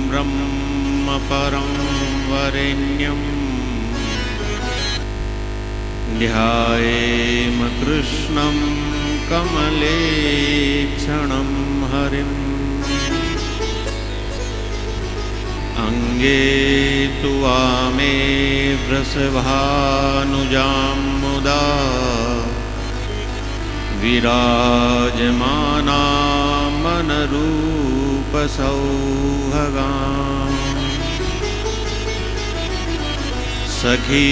ब्रह्म परं वरेण्यं ध्यायेम कृष्णं कमलेक्षणं हरिम् अंगे तु वामे वृषभानुजां मुदा विराजमानामनरूपसौभगाम् सखी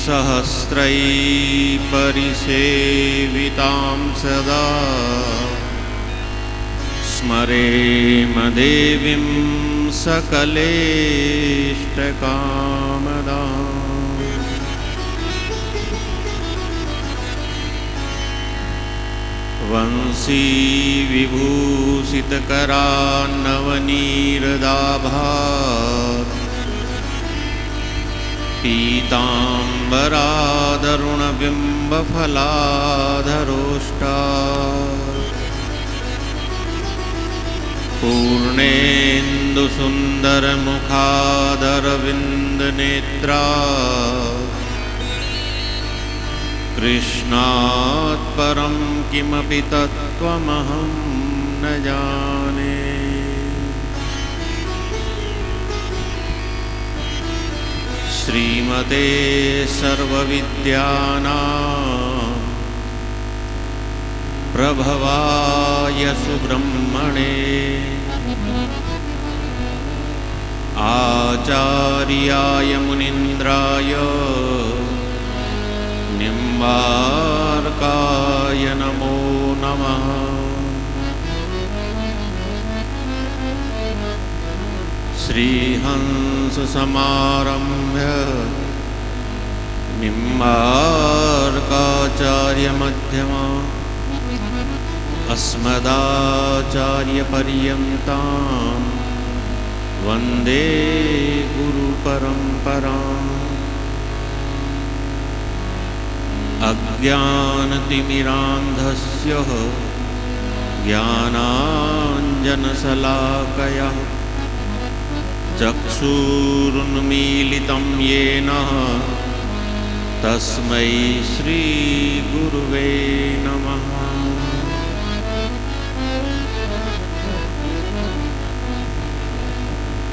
सहस्रैः परिसेवितां सदा स्मरेम देवीं सकलेष्टकामदाम् वंशी विभूषितकरान्नवनीरदाभात् पीताम्बरादरुणबिम्बफलाधरोष्टात् पूर्णेन्दुसुन्दरमुखादरविन्दनेत्रात् कृष्णात् परं किमपि तत्त्वमहं न जाने। श्रीमते सर्वविद्यानां प्रभवाय सुब्रह्मणे आचार्याय मुनीन्द्राय निम्बार्काय नमो नमः। श्रीहंस समारम्भ्य निम्बार्काचार्य मध्यमा अस्मदाचार्यपर्यन्तां वन्दे गुरुपरम्पराम्। अज्ञानतिमिरान्धस्य ज्ञानाञ्जनशलाकया चक्षुरुन्मीलितं येन तस्मै श्रीगुरुवे नमः।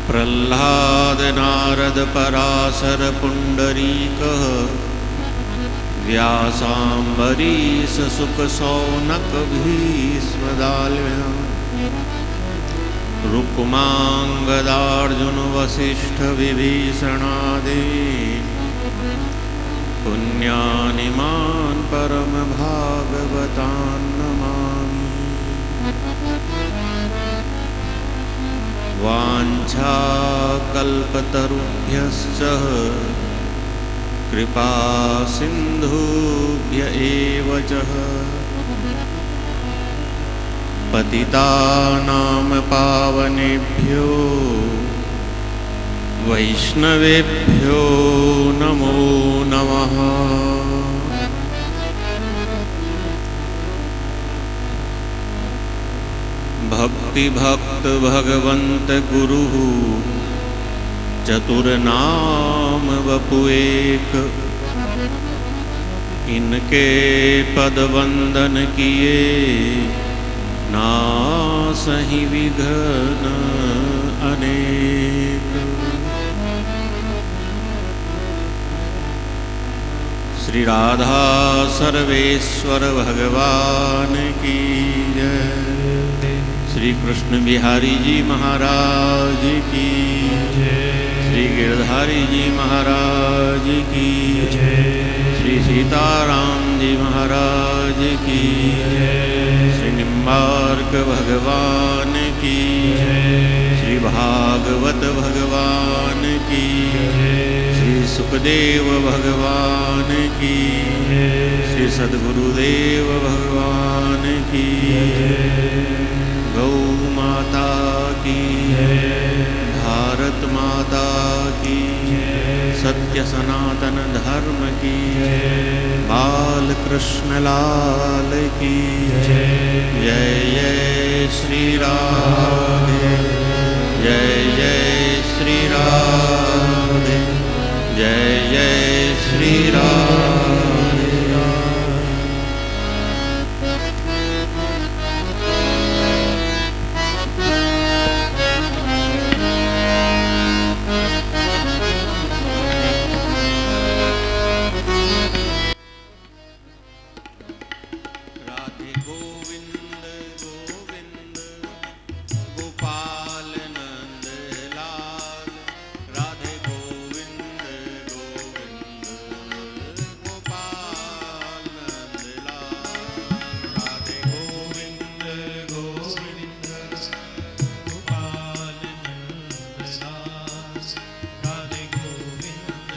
प्रह्लाद नारद पराशर पुण्डरीकः व्यासाम्बरीश शुक शौनक भीष्मदाल्म्य रुक्माङ्गदार्जुन वसिष्ठ विभीषणादि पुण्यानिमान् परम भागवतान् नमामि। वाञ्छाकल्पतरुभ्यश्च कृपा सिन्धुभ्य एव च पतितानां पावनेभ्यो वैष्णवेभ्यो नमो नमः। भक्ति भक्त भगवंत गुरु चतुर्नाम वपु एक इनके पद वंदन किए नासहि विघ्न अनेक। श्री राधा सर्वेश्वर भगवान की जय। श्री कृष्ण बिहारी जी महाराज की जय। श्री गिरधारी जी महाराज की जय। श्री सीताराम जी महाराज की जय। श्री निम्बार्क भगवान की जय। श्री भागवत भगवान की जय। श्री सुखदेव भगवान की जय। श्री सद्गुरुदेव भगवान की जय। गौ माता की जय। भारत माता की जय। सत्य सनातन धर्म की जय। बाल कृष्ण लाल की जय। जय जय श्री राधे जय जय श्री राधे, जय जय श्री राधे। राधे गोविंद गोविंद गोपाल नंद लाल, राधे गोविंद गोविंद गोपाल नंद लाल, राधे गोविंद गोविंद गोपाल नंद लाल, राधे गोविंद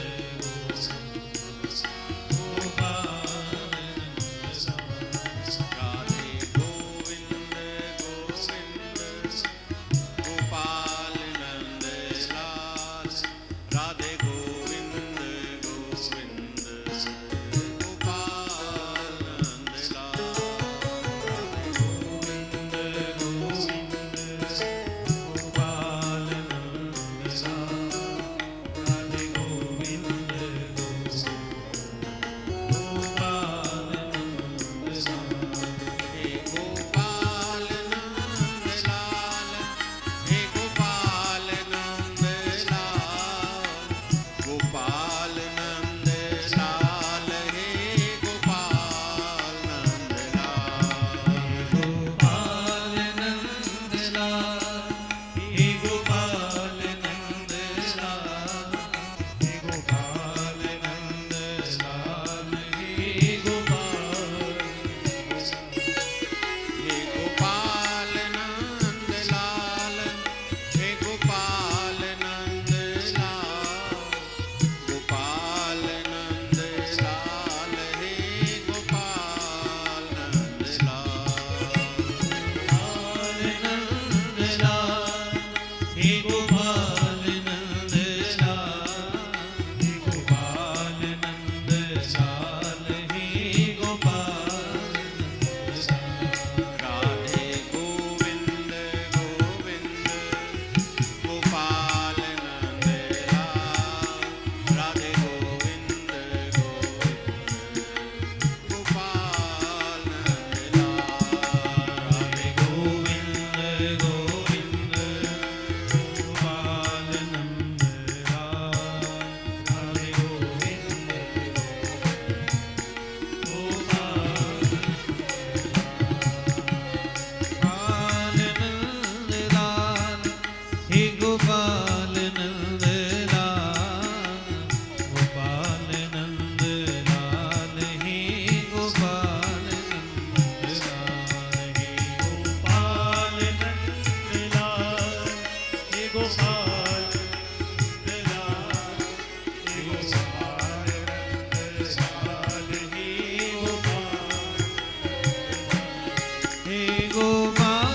गोपाल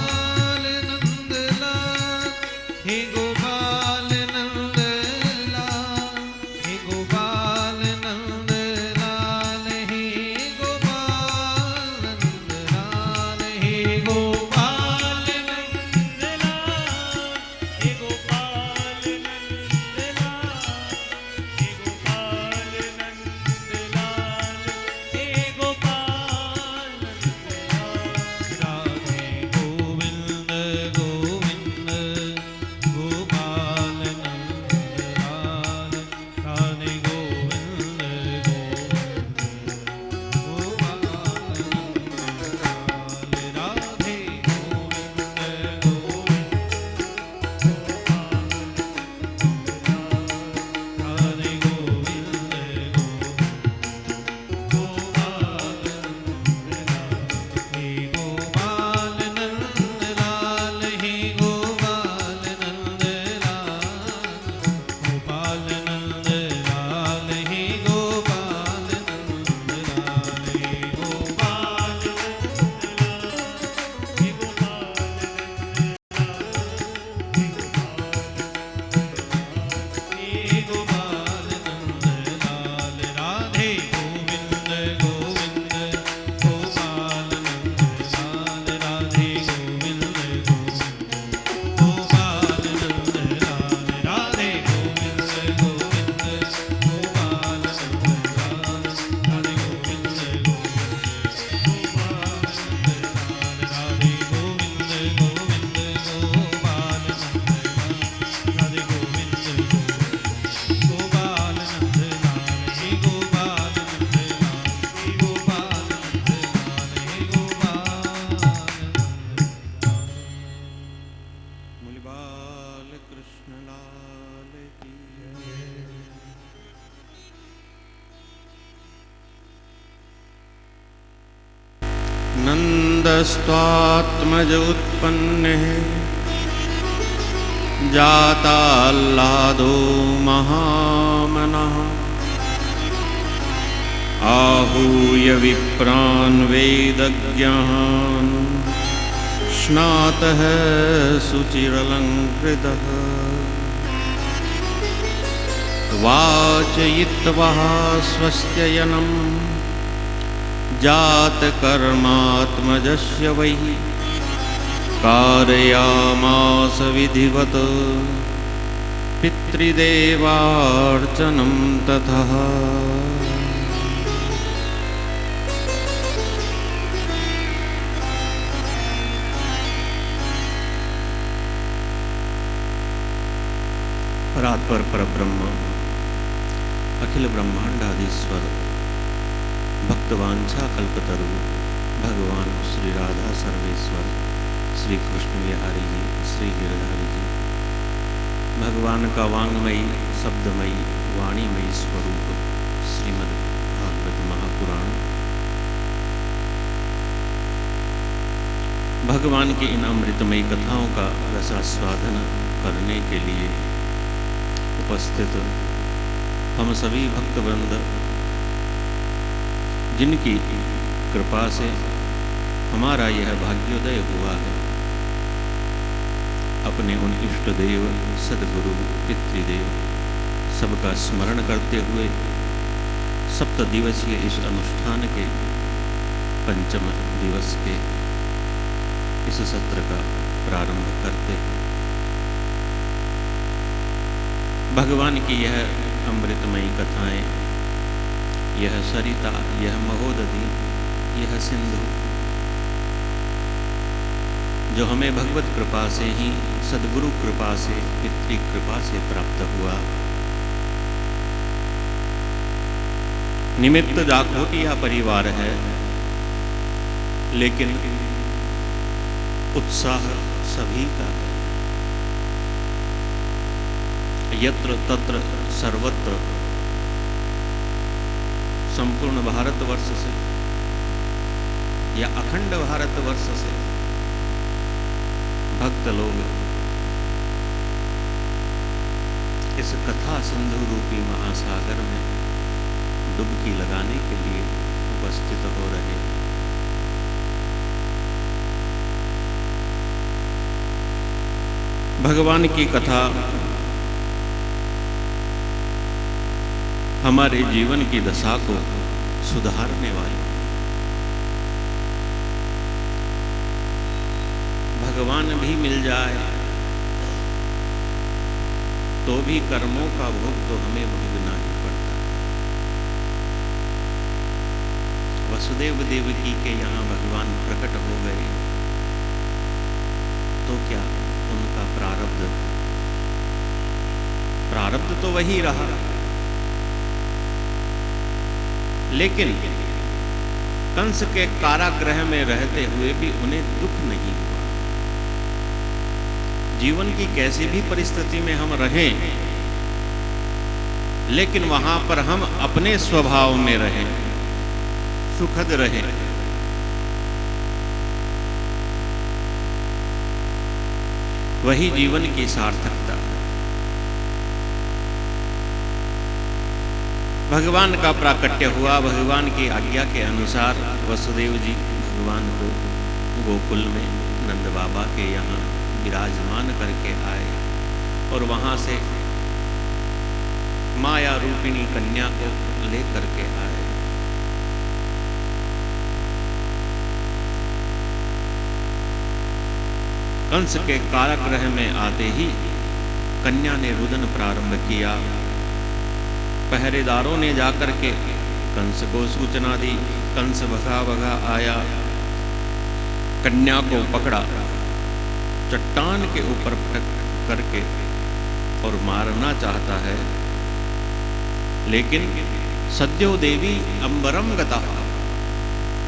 हे गोपाल नन्दस्त्वात्मज उत्पन्नः जाताह्लादो महामनः आहूय विप्रान् वेदज्ञान् स्नातः शुचिरलङ्कृतः वाचयित्वा स्वस्त्ययनं जातकर्मात्मजस्य वै कारयामास विधिवत् पितृदेवार्चनं ततः। परात्पर परब्रह्म अखिल ब्रह्मांडाधीश्वर भक्तवांछा कल्पतरु भगवान श्री राधा सर्वेश्वर श्री कृष्ण विहारी जी श्री गिरधारी जी भगवान का वांगमयी शब्दमयी वाणीमयी स्वरूप श्रीमद् भागवत महापुराण भगवान की इन अमृतमयी कथाओं का रसास्वादन करने के लिए उपस्थित हम सभी भक्तवृंद जिनकी कृपा से हमारा यह भाग्योदय हुआ है, अपने उन इष्ट देव सद्गुरु पितृदेव सबका स्मरण करते हुए सप्त दिवसीय इस अनुष्ठान के पंचम दिवस के इस सत्र का प्रारंभ करते हैं। भगवान की यह अमृतमयी कथाएं, यह सरिता, यह महोदधि, यह सिंधु जो हमें भगवत कृपा से ही सद्गुरु कृपा से पितृ कृपा से प्राप्त हुआ, निमित्त जाखोटिया परिवार है, लेकिन उत्साह सभी का है। यत्र तत्र सर्वत्र संपूर्ण भारतवर्ष से या अखंड भारतवर्ष से भक्त लोग इस कथा सिंधु रूपी महासागर में डुबकी लगाने के लिए उपस्थित हो रहे हैं। भगवान की कथा हमारे जीवन की दशा को सुधारने वाली, भगवान भी मिल जाए तो भी कर्मों का भोग तो हमें भोगना ही पड़ता है। वसुदेव देवकी के यहाँ भगवान प्रकट हो गए तो क्या उनका प्रारब्ध तो वही रहा, लेकिन कंस के कारागृह में रहते हुए भी उन्हें दुख नहीं हुआ। जीवन की कैसी भी परिस्थिति में हम रहें, लेकिन वहां पर हम अपने स्वभाव में रहें, सुखद रहें। वही जीवन की सार्थकता। भगवान का प्राकट्य हुआ, भगवान की आज्ञा के अनुसार वसुदेव जी भगवान को गोकुल में नंद बाबा के यहाँ विराजमान करके आए और वहाँ से माया रूपिणी कन्या को लेकर के आए। कंस के कारागृह में आते ही कन्या ने रुदन प्रारंभ किया। पहरेदारों ने जाकर के कंस को सूचना दी। कंस भगा भगा आया, कन्या को पकड़ा, चट्टान के ऊपर पटक करके और मारना चाहता है, लेकिन सद्यो देवी अंबरम गता,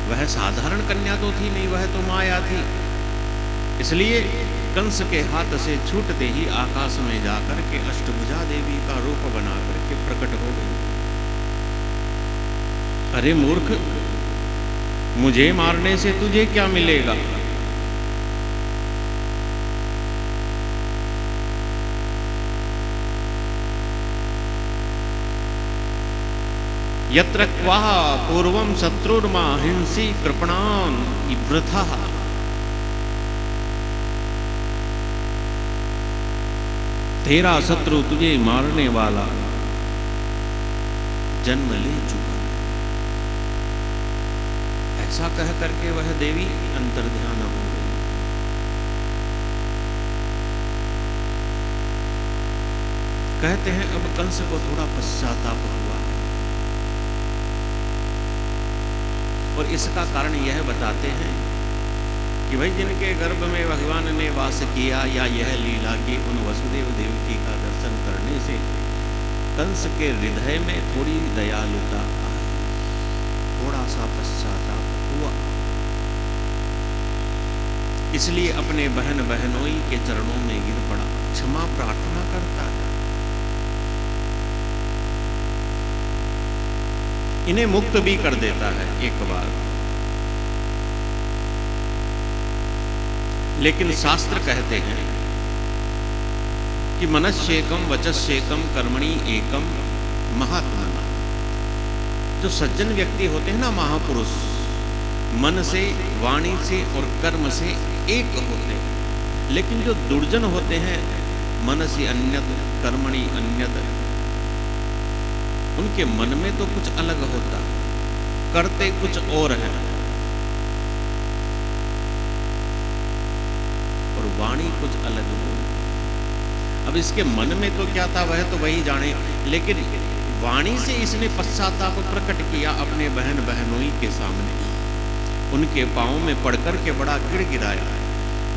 वह साधारण कन्या तो थी नहीं, वह तो माया थी। इसलिए कंस के हाथ से छूटते ही आकाश में जाकर के अष्टभुजा देवी का रूप बना करके प्रकट हो गई। अरे मूर्ख, मुझे मारने से तुझे क्या मिलेगा? यत्र क्वाह पूर्वम शत्रुर्मा हिंसी कृपणान वृथा। तेरा शत्रु तुझे मारने वाला जन्म ले चुका। ऐसा कह करके वह देवी अंतर्ध्यान हो गई। कहते हैं अब कंस को थोड़ा पश्चाताप हुआ है और इसका कारण यह बताते हैं कि भाई जिनके गर्भ में भगवान ने वास किया या यह लीला की उन वसुदेव देवकी का दर्शन करने से कंस के हृदय में थोड़ी दयालुता आई, थोड़ा सा पश्चाताप हुआ। इसलिए अपने बहन बहनोई के चरणों में गिर पड़ा, क्षमा प्रार्थना करता है। इन्हें मुक्त भी कर देता है एक बार। लेकिन शास्त्र कहते हैं कि मनस्येकम वचस्येकम कर्मणि एकम महात्मना। जो सज्जन व्यक्ति होते हैं ना, महापुरुष, मन से, वाणी से और कर्म से एक होते हैं। लेकिन जो दुर्जन होते हैं, मन से अन्यत कर्मणि अन्यत, उनके मन में तो कुछ अलग होता, करते कुछ और है और वाणी कुछ अलग बोलती। अब इसके मन में तो क्या था वह तो वही जाने, लेकिन वाणी से इसने पश्चाताप प्रकट किया अपने बहन बहनोई के सामने। उनके पांव में पड़कर के बड़ा गिड़गिड़ाया,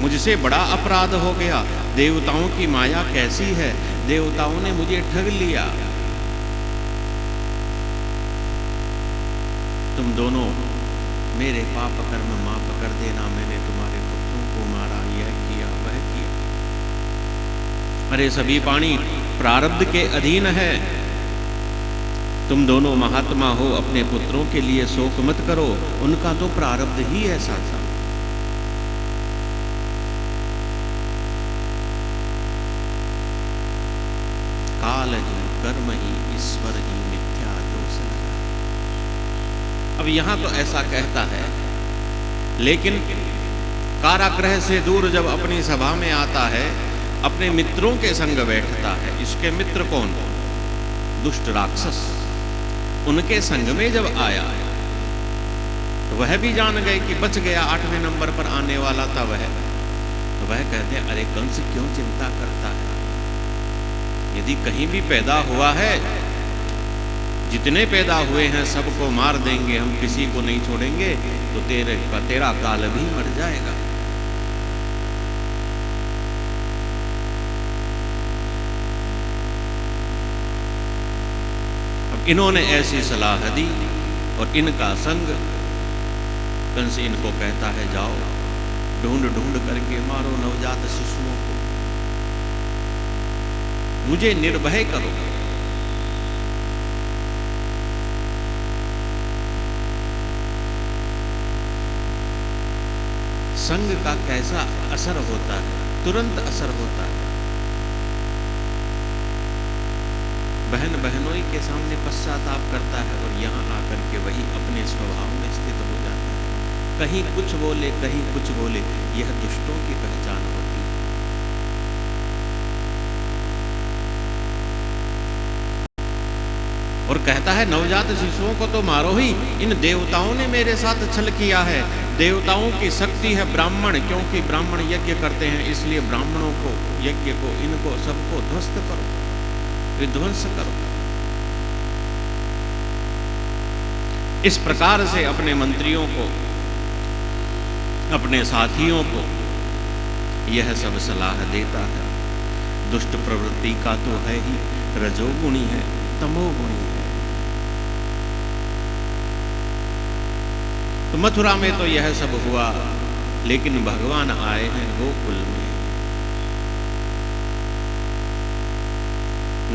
मुझसे बड़ा अपराध हो गया। देवताओं की माया कैसी है, देवताओं ने मुझे ठग लिया। तुम दोनों मेरे पाप कर्म माफ कर देना, मैंने तुम्हारे पुत्रों को मारा, यह किया वह किया। अरे सभी प्राणी प्रारब्ध के अधीन है। तुम दोनों महात्मा हो, अपने पुत्रों के लिए शोक मत करो, उनका तो प्रारब्ध ही ऐसा था। काल ही कर्म ही ईश्वर ही मिथ्या दोष लगा। अब यहां तो ऐसा कहता है, लेकिन कारागृह से दूर जब अपनी सभा में आता है, अपने मित्रों के संग बैठता है। इसके मित्र कौन? दुष्ट राक्षस। उनके संग में जब आया तो वह भी जान गए कि बच गया, 8वें नंबर पर आने वाला था वह। तो वह कहते हैं, अरे कंस क्यों चिंता करता है? यदि कहीं भी पैदा हुआ है, जितने पैदा हुए हैं सबको मार देंगे हम, किसी को नहीं छोड़ेंगे, तो तेरा काल भी मर जाएगा। अब इन्होंने ऐसी सलाह दी और इनका संग, कंस इनको कहता है, जाओ ढूंढ ढूंढ करके मारो नवजात शिशुओं को, मुझे निर्भय करो। संग का कैसा असर होता है, तुरंत असर होता है। बहन बहनोई के सामने पश्चाताप करता है और यहां आकर के वही अपने स्वभाव में स्थित हो जाता है। कहीं कुछ बोले कहीं कुछ बोले, यह दुष्टों की पहचान होती है। और कहता है, नवजात शिशुओं को तो मारो ही, इन देवताओं ने मेरे साथ छल किया है। देवताओं की शक्ति है ब्राह्मण, क्योंकि ब्राह्मण यज्ञ करते हैं, इसलिए ब्राह्मणों को, यज्ञ को, इनको सबको ध्वस्त करो, विध्वंस करो। इस प्रकार से अपने मंत्रियों को, अपने साथियों को यह सब सलाह देता है। दुष्ट प्रवृत्ति का तो है ही, रजोगुणी है, तमोगुणी है। तो मथुरा में तो यह सब हुआ, लेकिन भगवान आए हैं गोकुल में।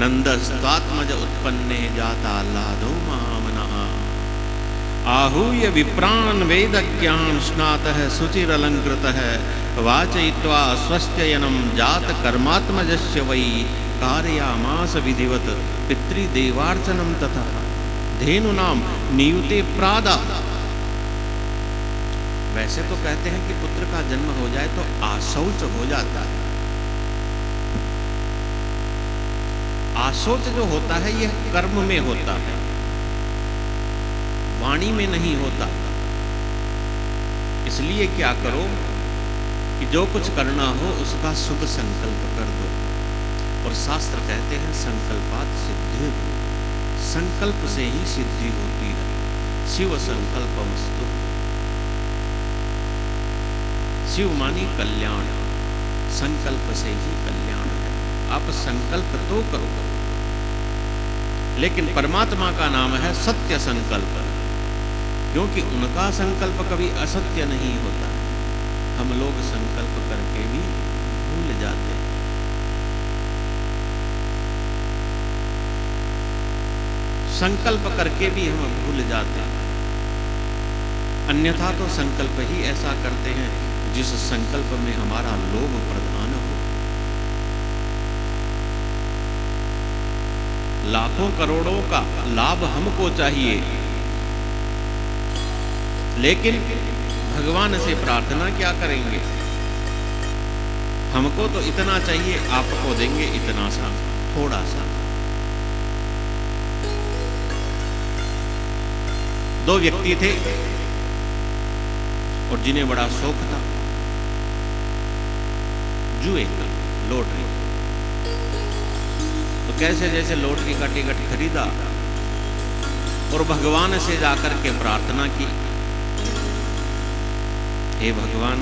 नंदस्त्वात्मज उत्पन्ने जाता लादो महामनः। आहूय विप्रान् वेदज्ञान् स्नातः शुचिरलङ्कृतः वाचयित्वा स्वस्त्ययनं जातकर्मात्मजस्य वै कारयामास विधिवत पितृदेवार्चनं ततः धेनुनां नियुते प्रादा। वैसे तो कहते हैं कि पुत्र का जन्म हो जाए तो आशौच हो जाता है। आशौच जो होता है यह कर्म में होता है, वाणी में नहीं होता। इसलिए क्या करो कि जो कुछ करना हो उसका शुभ संकल्प कर दो। और शास्त्र कहते हैं संकल्पात सिद्धि, संकल्प से ही सिद्धि होती है। शिव संकल्पमस्तु, शिव मानी कल्याण, संकल्प से ही कल्याण है। आप संकल्प तो करो, लेकिन परमात्मा का नाम है सत्य संकल्प, क्योंकि उनका संकल्प कभी असत्य नहीं होता। हम लोग संकल्प करके भी भूल जाते हैं। संकल्प करके भी हम भूल जाते हैं। अन्यथा तो संकल्प ही ऐसा करते हैं जिस संकल्प में हमारा लोभ प्रधान हो। लाखों करोड़ों का लाभ हमको चाहिए, लेकिन भगवान से प्रार्थना क्या करेंगे? हमको तो इतना चाहिए, आपको देंगे इतना सा, थोड़ा सा। दो व्यक्ति थे और जिन्हें बड़ा शौक था जुए का, लॉटरी। तो कैसे जैसे लॉटरी का टिकट खरीदा और भगवान से जाकर के प्रार्थना की, हे भगवान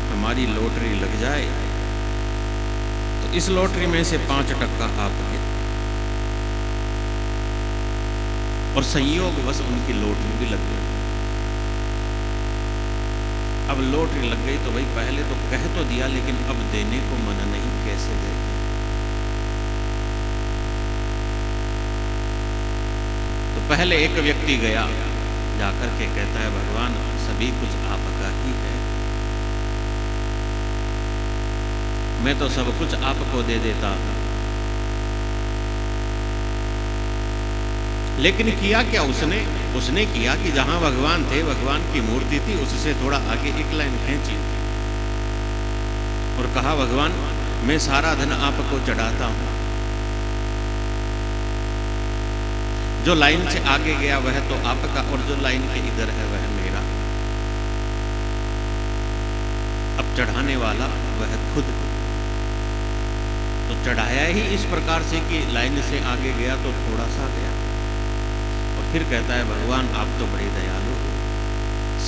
हमारी लॉटरी लग जाए तो इस लॉटरी में से 5% आपके। और संयोग बस उनकी लॉटरी भी लग गई। अब लॉटरी लग गई तो भाई पहले तो कह तो दिया, लेकिन अब देने को मन नहीं, कैसे दे। तो पहले एक व्यक्ति गया, जाकर के कहता है भगवान सभी कुछ आपका ही है, मैं तो सब कुछ आपको दे देता हूं। लेकिन किया क्या उसने किया कि जहां भगवान थे, भगवान की मूर्ति थी, उससे थोड़ा आगे एक लाइन खींची और कहा भगवान मैं सारा धन आपको चढ़ाता हूं। जो लाइन से आगे गया वह तो आपका, और जो लाइन के इधर है वह मेरा। अब चढ़ाने वाला वह खुद। तो चढ़ाया ही इस प्रकार से कि लाइन से आगे गया तो थोड़ा सा गया, और फिर कहता है भगवान आप तो बड़े दयालु हो,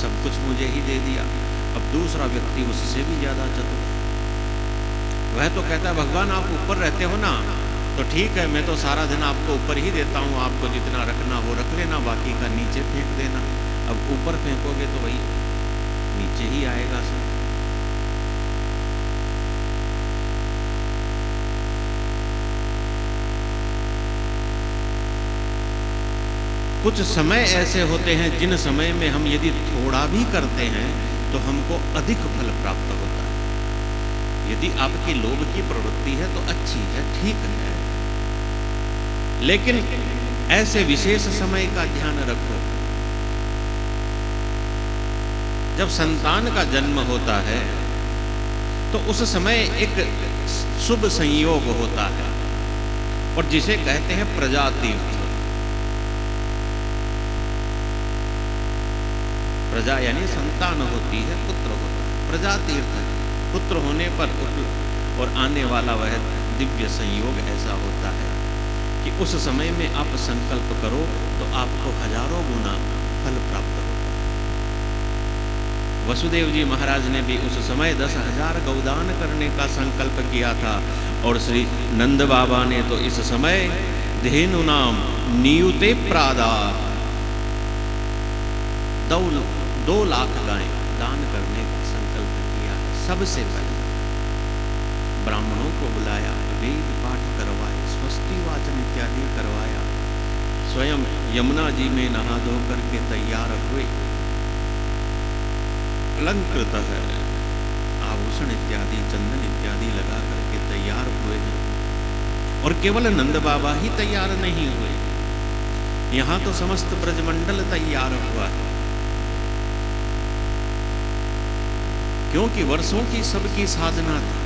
सब कुछ मुझे ही दे दिया। अब दूसरा व्यक्ति उससे भी ज्यादा चतुर, वह तो कहता है भगवान आप ऊपर रहते हो ना, तो ठीक है मैं तो सारा दिन आपको ऊपर ही देता हूँ, आपको जितना रखना हो रख लेना, बाकी का नीचे फेंक देना। अब ऊपर फेंकोगे तो वही नीचे ही आएगा सब। कुछ समय ऐसे होते हैं जिन समय में हम यदि थोड़ा भी करते हैं तो हमको अधिक फल प्राप्त होता है। यदि आपकी लोभ की प्रवृत्ति है तो अच्छी है, ठीक है, लेकिन ऐसे विशेष समय का ध्यान रखो। जब संतान का जन्म होता है तो उस समय एक शुभ संयोग होता है, और जिसे कहते हैं प्रजा तीर्थ। प्रजा यानी संतान होती है, पुत्र होता है, प्रजा तीर्थ है। पुत्र होने पर और आने वाला वह दिव्य संयोग ऐसा होता है कि उस समय में आप संकल्प करो तो आपको हजारों गुना फल प्राप्त होता है। वसुदेव जी महाराज ने भी उस समय 10,000 गौदान करने का संकल्प किया था, और श्री नंद बाबा ने तो इस समय धेनु नाम नियुते प्रादा 2 लाख गायें दान करने का संकल्प किया है। सबसे पहले ब्राह्मणों को बुलाया, वेद पाठ करवाए, स्वस्ति वाचन इत्यादि करवाया, स्वयं यमुना जी में नहा धो करके तैयार हुए, अलंकृत है, आभूषण इत्यादि चंदन इत्यादि लगा करके तैयार हुए हैं। और केवल नंद बाबा ही तैयार नहीं हुए, यहां तो समस्त ब्रजमंडल तैयार हुआ है, क्योंकि वर्षों की सबकी साधना थी,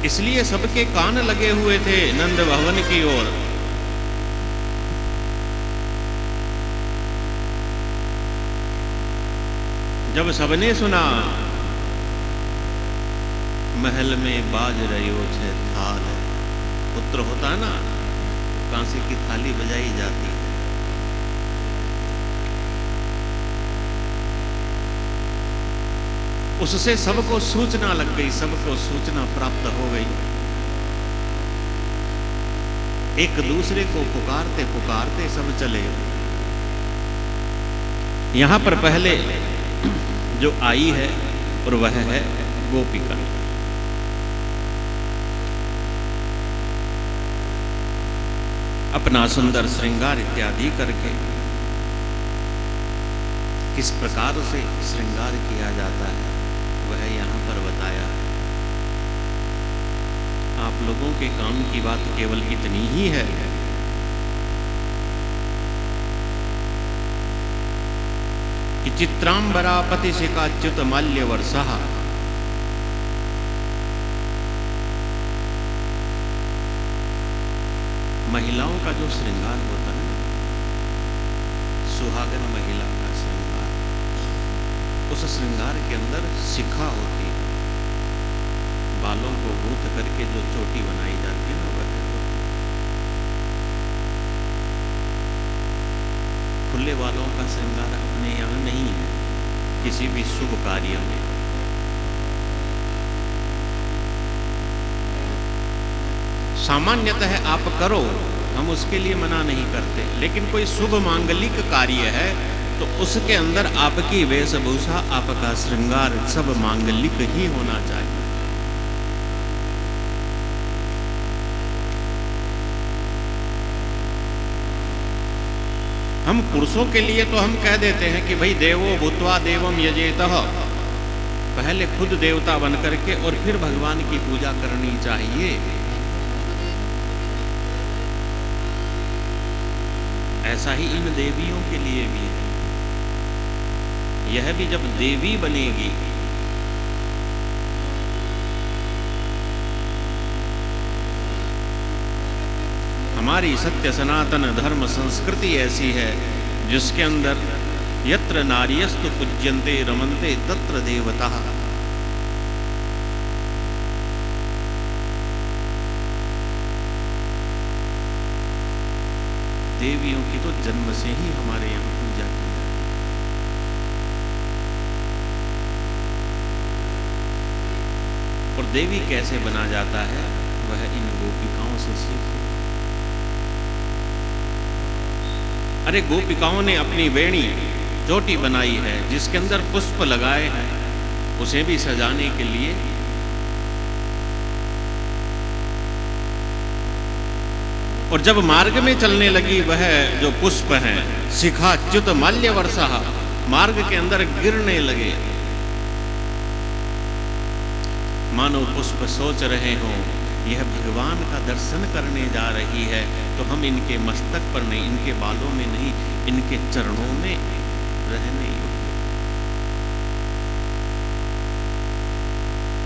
इसलिए सबके कान लगे हुए थे नंद भवन की ओर। जब सबने सुना महल में बाज रही छे थाल, पुत्र होता है ना, कांसे की थाली बजाई जाती है, उससे सबको सूचना लग गई, सबको सूचना प्राप्त हो गई। एक दूसरे को पुकारते पुकारते सब चले। यहां पर पहले जो आई है और वह है गोपिका। अपना सुंदर श्रृंगार इत्यादि करके किस प्रकार से श्रृंगार किया जाता है वह यहां पर बताया है। आप लोगों के काम की बात केवल इतनी ही है कि चित्रांबरा पतिशिखाच्युत माल्य वर्षः, महिलाओं का जो श्रृंगार होता है, सुहागन महिला का श्रृंगार, उस श्रृंगार के अंदर शिखा होती है, बालों को गूंथ करके जो चोटी बनाई जाती है ना, वह होती है। खुले बालों का श्रृंगार अपने यहाँ नहीं है किसी भी शुभ कार्य में। सामान्यतः आप करो, हम उसके लिए मना नहीं करते, लेकिन कोई शुभ मांगलिक कार्य है तो उसके अंदर आपकी वेशभूषा, आपका श्रृंगार सब मांगलिक ही होना चाहिए। हम पुरुषों के लिए तो हम कह देते हैं कि भाई देवो भूत्वा देवम यजेतः, पहले खुद देवता बन करके और फिर भगवान की पूजा करनी चाहिए। ऐसा ही इन देवियों के लिए भी है। यह भी जब देवी बनेगी हमारी सत्य सनातन धर्म संस्कृति ऐसी है जिसके अंदर यत्र नार्यस्तु पूज्यन्ते रमन्ते तत्र देवता। देवियों की तो जन्म से ही हमारे यहाँ पूजा की जाती है। और देवी कैसे बना जाता है वह इन गोपिकाओं से सीखे। अरे गोपिकाओं ने अपनी वेणी चोटी बनाई है जिसके अंदर पुष्प लगाए हैं, उसे भी सजाने के लिए और जब मार्ग में चलने लगी वह जो पुष्प हैं शिखाच्युत माल्य वर्षः, मार्ग के अंदर गिरने लगे, मानो पुष्प सोच रहे हों यह भगवान का दर्शन करने जा रही है, तो हम इनके मस्तक पर नहीं, इनके बालों में नहीं, इनके चरणों में रहने योग्य।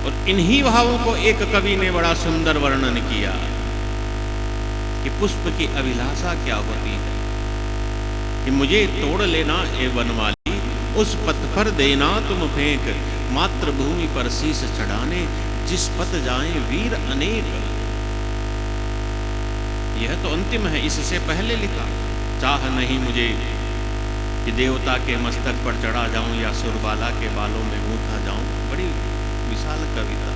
और इन्हीं भावों को एक कवि ने बड़ा सुंदर वर्णन किया कि पुष्प की अभिलाषा क्या होती है, कि मुझे तोड़ लेना ए वनमाली, उस पथ पर देना तुम फेंक, मातृभूमि पर शीश चढ़ाने, जिस पथ जाएं वीर अनेक। यह तो अंतिम है, इससे पहले लिखा, चाह नहीं मुझे कि देवता के मस्तक पर चढ़ा जाऊं या सुरबाला के बालों में गूंथा जाऊं। बड़ी विशाल कविता।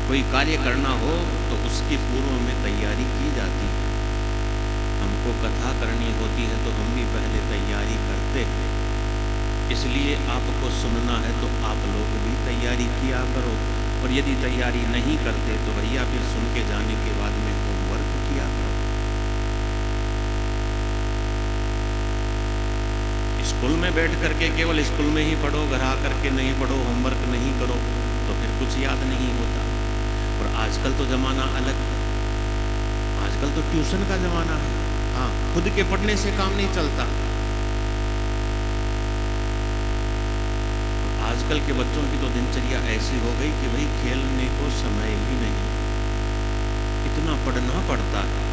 कोई कार्य करना हो तो उसकी पूर्व में तैयारी की जाती है। हमको कथा करनी होती है तो हम भी पहले तैयारी करते हैं, इसलिए आपको सुनना है तो आप लोग भी तैयारी किया करो, और यदि तैयारी नहीं करते तो भैया फिर सुन के जाने के बाद में होमवर्क किया करो। स्कूल में बैठ करके केवल स्कूल में ही पढ़ो, घर आ करके नहीं पढ़ो, होमवर्क नहीं करो तो फिर कुछ याद नहीं होता। और आजकल तो ज़माना अलग, आजकल तो ट्यूशन का ज़माना है। हाँ, खुद के पढ़ने से काम नहीं चलता। आजकल के बच्चों की तो दिनचर्या ऐसी हो गई कि भाई खेलने को समय ही नहीं, इतना पढ़ना पड़ता है।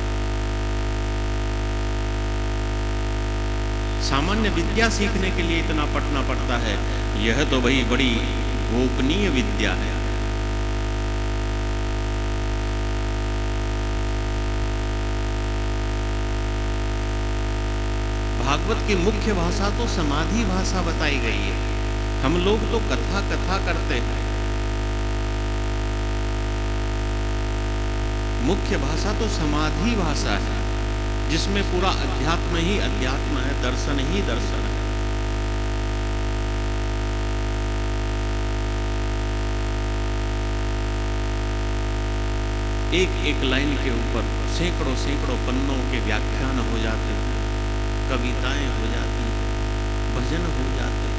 सामान्य विद्या सीखने के लिए इतना पढ़ना पड़ता है, यह तो भाई बड़ी गोपनीय विद्या है। भागवत की मुख्य भाषा तो समाधि भाषा बताई गई है। हम लोग तो कथा कथा करते हैं, मुख्य भाषा तो समाधि भाषा है, जिसमें पूरा अध्यात्म ही अध्यात्म है, दर्शन ही दर्शन है। एक एक लाइन के ऊपर सैकड़ों सैकड़ों पन्नों के व्याख्यान हो जाते हैं, कविताएं हो जाती हैं, भजन हो जाते हैं।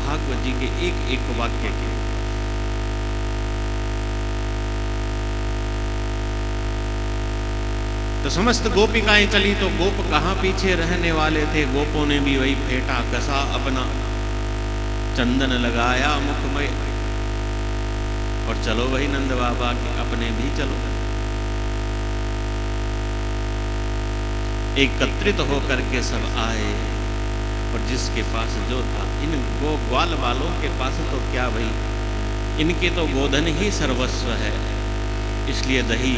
भागवत जी के एक एक वाक्य के तो समस्त गोपिकाएं चली तो गोप कहाँ पीछे रहने वाले थे। गोपों ने भी वही फेंटा कसा अपना, चंदन लगाया मुख में, और चलो वही नंद बाबा के अपने भी चलो। एकत्रित होकर के सब आए, और जिसके पास जो था, इन ग्वाल वालों के पास तो क्या भाई, इनके तो गोधन ही सर्वस्व है। इसलिए दही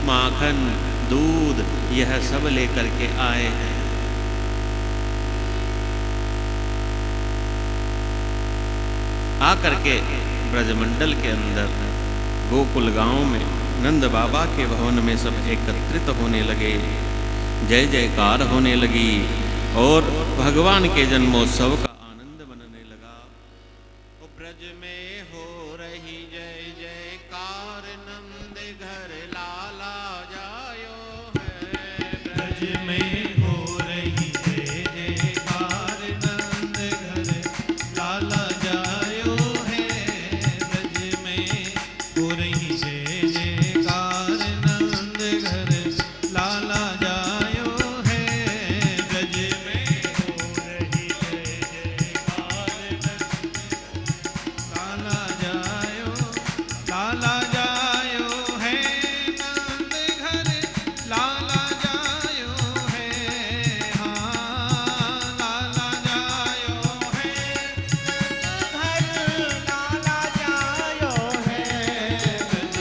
माखन दूध यह सब लेकर के आए हैं। आकर के ब्रजमंडल के अंदर गोकुल गांव में नंद बाबा के भवन में सब एकत्रित होने लगे, जय जयकार होने लगी, और भगवान के जन्मोत्सव का आनंद मनने लगा। ओ ब्रज में हो रही जय जयकार, नंद घर लाला जायो है। ब्रज में हो रही जय जयकार, नंद घर लाला जायो है। ब्रज में हो रही जय जयकार, नंद घर लाला जायो है। ब्रज में हो रही जय जयकार, लाला जायो, लाला जायो है। नंद घर लाला जायो है। हाँ, लाला जायो है। घर लाला जायो है। ब्रज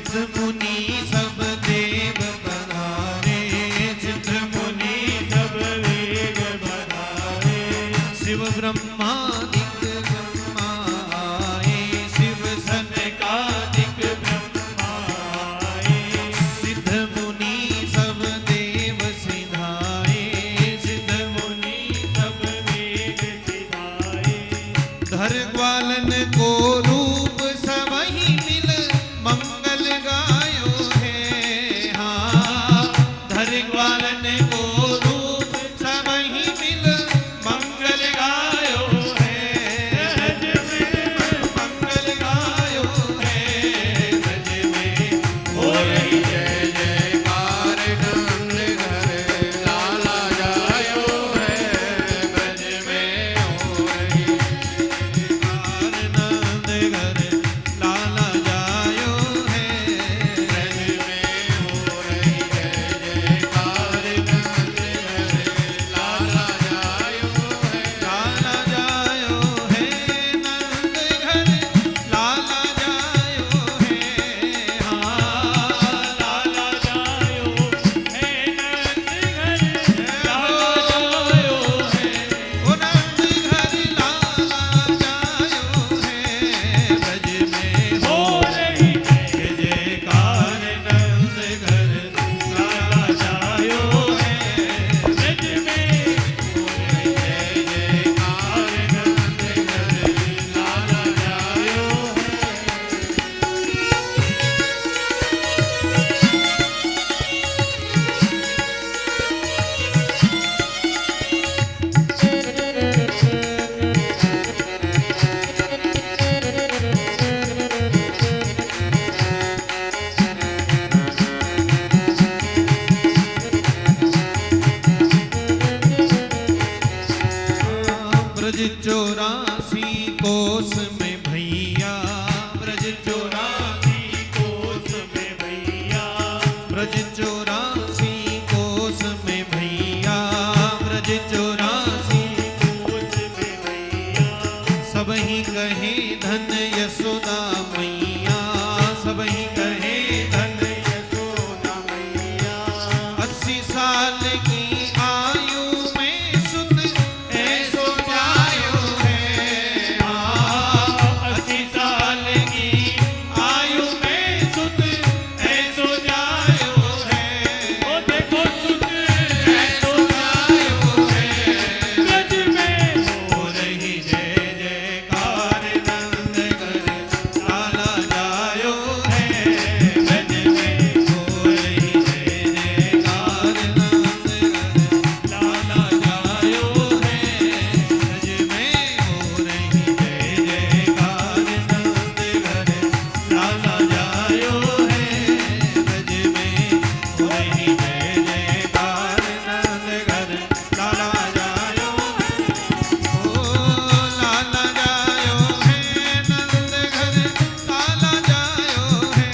सिद्ध मुनि सब देव पधारे, सिद्ध मुनि सब देव पधारे, शिव ब्रह्मादिक ब्रह्मा आए, शिव सनकादिक ब्रह्मा आए, सिद्ध मुनि सब देव सिधाए, सिद्ध मुनि सब देव सिधाए, धर ग्वालन को रूप सबहि मिल मंगल गायो है, हाँ धर ग्वालन को रूप सबहि मिल मंगल गायो है, ब्रज में मंगल गायो है, ब्रज में हो रही जय जयकार, नंद घर लाला जायो है, ब्रज में हो रही जयकार, नंद घर लाला जायो है, ब्रज में हो रही जय जयकार, नंद घर लाला जायो है, लाला जायो है, नंद घर लाला जायो है, हाँ लाला जायो है, नंद घर लाला जायो है, ओ नंद घर लाला जायो है, ब्रज में हो रही जय जयकार, नंद घर लाला जायो है, ब्रज में हो रही जय जयकार, नंद घर लाला जायो ब्रज 84 कोस में भैया, ब्रज 84 कोस में भैया, ब्रज 84 कोस में भैया, ब्रज 84 कोस में भैया, सबहि कहे धन यशोदा मैया, सबहि कहे धन यशोदा मैया, 80 साल की आयु में सुत ऐसो जायो है, हाँ 80 साल की आयु में सुत ऐसो जायो है, ओ देखो सुत ऐसो जायो है, ब्रज में हो रही जय जयकार, नंद घर लाला जायो है, ब्रज में हो रही जय जयकार, नंद घर लाला जायो है, ब्रज में हो रही जय जयकार, नंद घर लाला जायो है, ब्रज में हो रही जय जयकार, नंद घर लाला जायो है, ओ लाला जायो है, नंद घर लाला जायो है,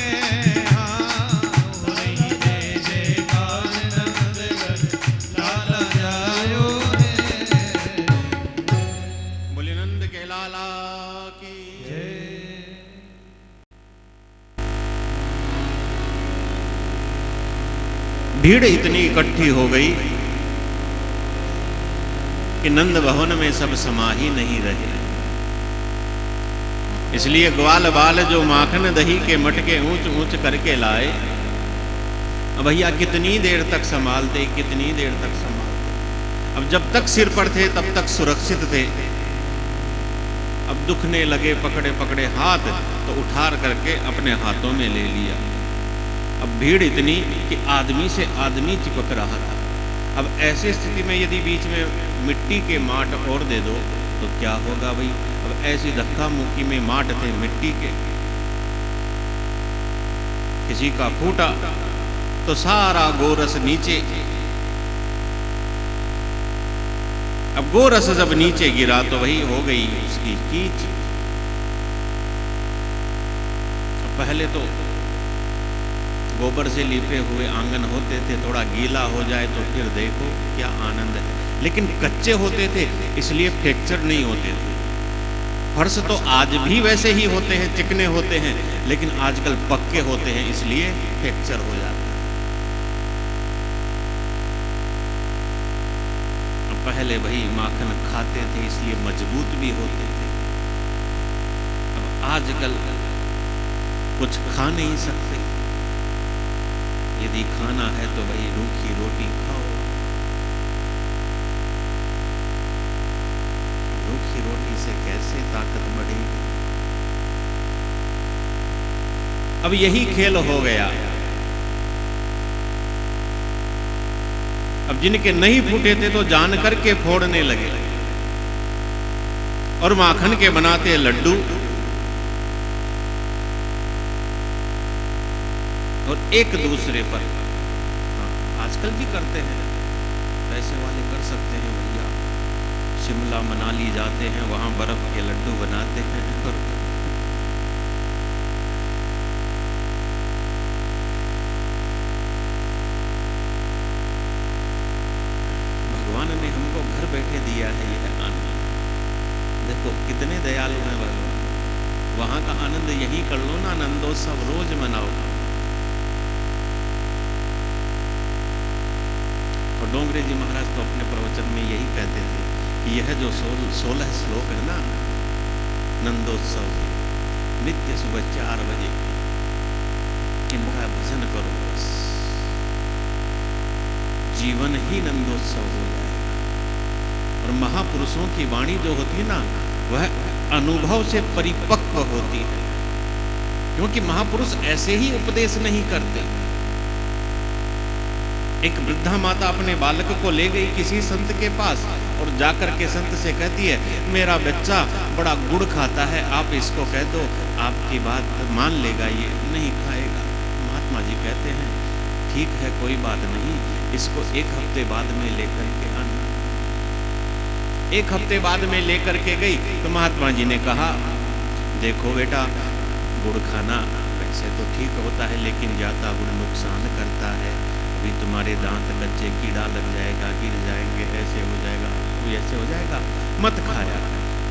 हाँ हो रही जय जयकार, नंद घर लाला जायो है। बोले नंद के लाला की भीड़ इतनी इकट्ठी हो गई कि नंद भवन में सब समा ही नहीं रहे, इसलिए ग्वाल बाल जो माखन दही के मटके ऊंच ऊंच करके लाए, अब भैया कितनी देर तक संभालते, कितनी देर तक संभालते। अब जब तक सिर पर थे तब तक सुरक्षित थे, अब दुखने लगे पकड़े पकड़े हाथ तो उठार करके अपने हाथों में ले लिया। अब भीड़ इतनी कि आदमी से आदमी चिपक रहा था। अब ऐसी स्थिति में यदि बीच में मिट्टी के माट और दे दो तो क्या होगा भाई। अब ऐसी धक्का मुक्की में माट थे मिट्टी के, किसी का फूटा तो सारा गोरस नीचे। अब गोरस जब नीचे गिरा तो वही हो गई उसकी कीच। पहले तो गोबर से लिपे हुए आंगन होते थे, थोड़ा गीला हो जाए तो फिर देखो क्या आनंद है, लेकिन कच्चे होते थे इसलिए फ्रैक्चर नहीं होते थे। फर्श तो आज भी वैसे ही होते हैं, चिकने होते हैं, लेकिन आजकल पक्के होते हैं, इसलिए फ्रैक्चर हो जाता है। अब पहले भाई माखन खाते थे इसलिए मजबूत भी होते थे, अब आजकल कुछ खा नहीं सकते। यदि खाना है तो भाई रूखी रोटी खाओ। रूखी रोटी से कैसे ताकत बढ़ेगी? अब यही खेल हो गया। अब जिनके नहीं फूटे थे तो जान करके फोड़ने लगे और माखन के बनाते लड्डू और एक दूसरे पर, हाँ, आजकल भी करते हैं, पैसे वाले कर सकते हैं भैया। शिमला मनाली जाते हैं, वहां बर्फ के लड्डू बनाते हैं और भगवान ने हमको घर बैठे दिया है यह आनंद। देखो कितने दयालु हैं भगवान। वहां का आनंद यही कर लो ना, आनंदोत्सव रोज मनाओ। और डोंगरे जी महाराज तो अपने प्रवचन में यही कहते थे कि यह जो 16 श्लोक है ना नंदोत्सव के, नित्य सुबह 4 बजे इनका भजन करो, बस जीवन ही नंदोत्सव हो जाएगा। और महापुरुषों की वाणी जो होती है ना, वह अनुभव से परिपक्व होती है, क्योंकि महापुरुष ऐसे ही उपदेश नहीं करते। एक वृद्धा माता अपने बालक को ले गई किसी संत के पास और जाकर के संत से कहती है, मेरा बच्चा बड़ा गुड़ खाता है, आप इसको कह दो, आपकी बात मान लेगा, ये नहीं खाएगा। महात्मा जी कहते हैं, ठीक है कोई बात नहीं, इसको 1 हफ्ते बाद में लेकर के आना। 1 हफ्ते बाद में लेकर के गई तो महात्मा जी ने कहा, देखो बेटा, गुड़ खाना वैसे तो ठीक होता है, लेकिन ज़्यादा गुड़ नुकसान करता है। अभी तुम्हारे दांत कच्चे, कीड़ा लग जाएगा, गिर जाएंगे, ऐसे हो जाएगा, ऐसे हो जाएगा, मत खाया।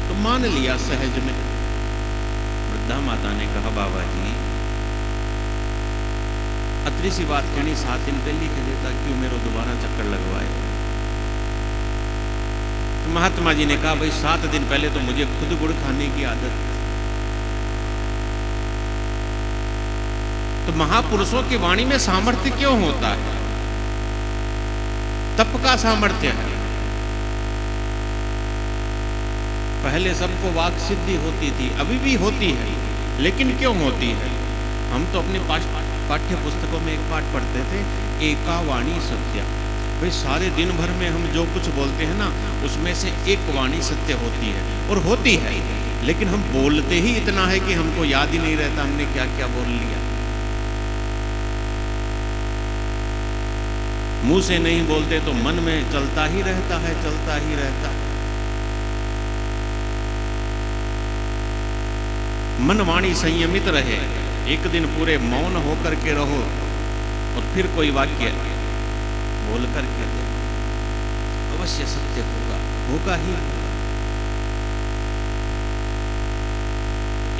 तो मान लिया सहज में। वृद्धा माता ने कहा, बाबा जी अतरी सी बात कहनी, 7 दिन पहले कह देता, क्यों मेरे दोबारा चक्कर लगवाए। तो महात्मा जी ने कहा, भाई 7 दिन पहले तो मुझे खुद गुड़ खाने की आदत। तो महापुरुषों की वाणी में सामर्थ्य क्यों होता है? तप का सामर्थ्य है। पहले सबको वाक सिद्धि होती थी, अभी भी होती है, लेकिन क्यों होती है? हम तो अपने पाठ्य पुस्तकों में एक पाठ पढ़ते थे, एका वाणी सत्या। भाई सारे दिन भर में हम जो कुछ बोलते हैं ना, उसमें से एक वाणी सत्य होती है, और होती है, लेकिन हम बोलते ही इतना है कि हमको याद ही नहीं रहता हमने क्या क्या बोल लिया। मुंह से नहीं बोलते तो मन में चलता ही रहता है, चलता ही रहता है। मन वाणी संयमित रहे, एक दिन पूरे मौन होकर के रहो और फिर कोई वाक्य बोल करके देखो, अवश्य सत्य होगा, होगा ही।